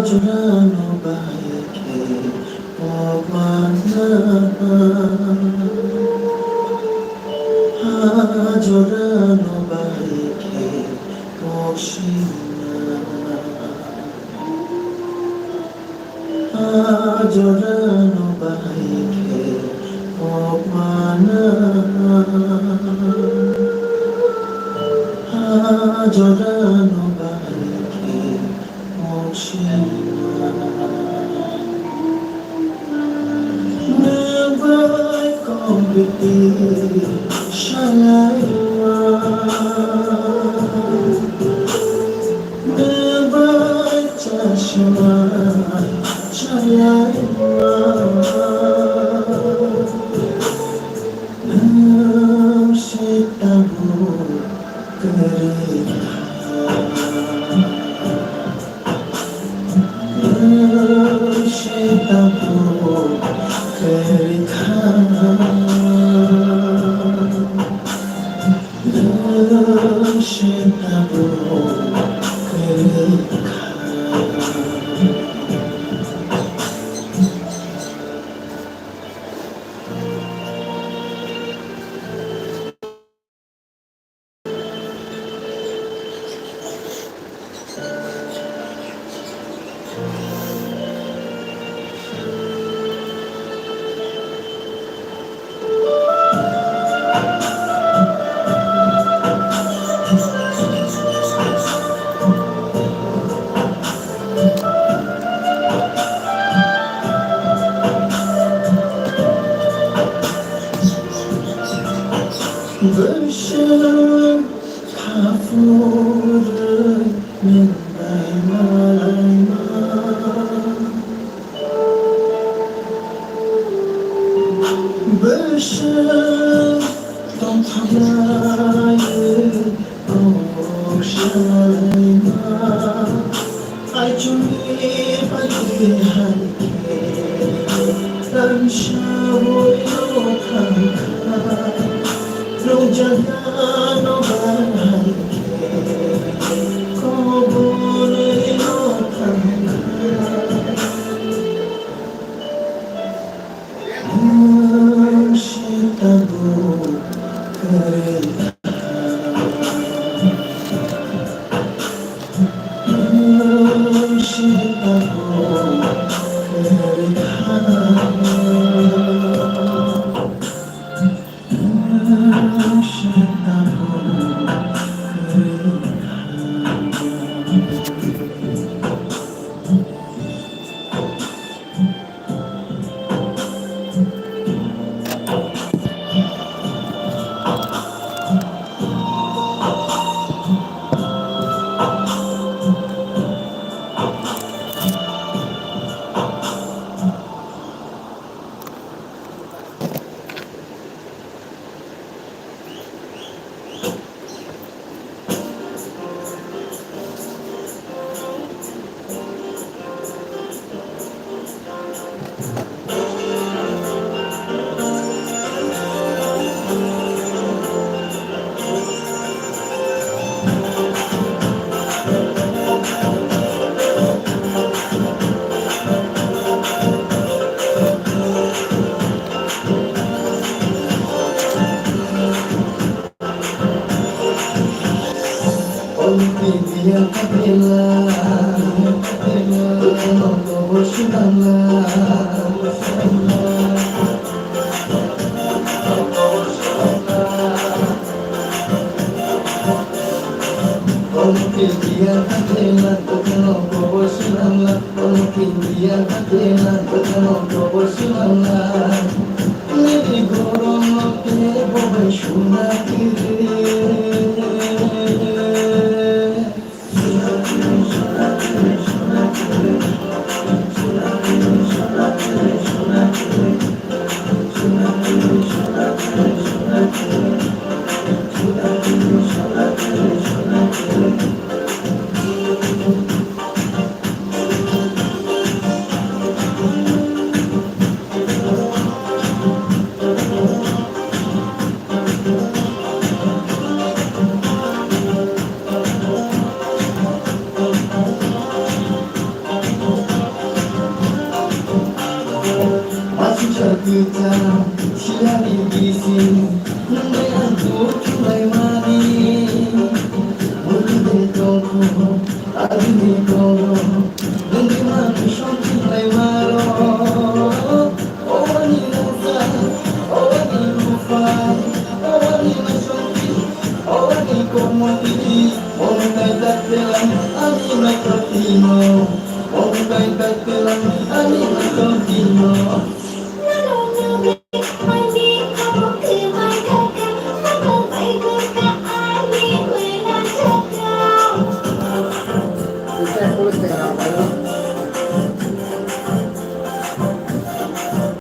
জোড়ানো বাইকে জোড়ানো বাইকে জোড়ানো বাইকে জোড়ানো বাইকে Never competition Never chashma Version Kafur Min Version Don't Hawaii Oceana I Juni Pagi Dan Shawoy Nung jaga no bahay ko bune no tangka shitabu karita shitabu karita Olmukin dia hatilan Tukano proporsional Olmukin dia hatilan Tukano proporsional Nidi gorono Kine bobai shuna kiri kita siari gizi dengan tujuan mani mungkin toko adi di toko dengan manusia lai maro awani rasa awani rufai awani manusia awani komoditi onai tatelan ani makotino onai tatelan ani makotino Ustedes, ¿cómo se llama?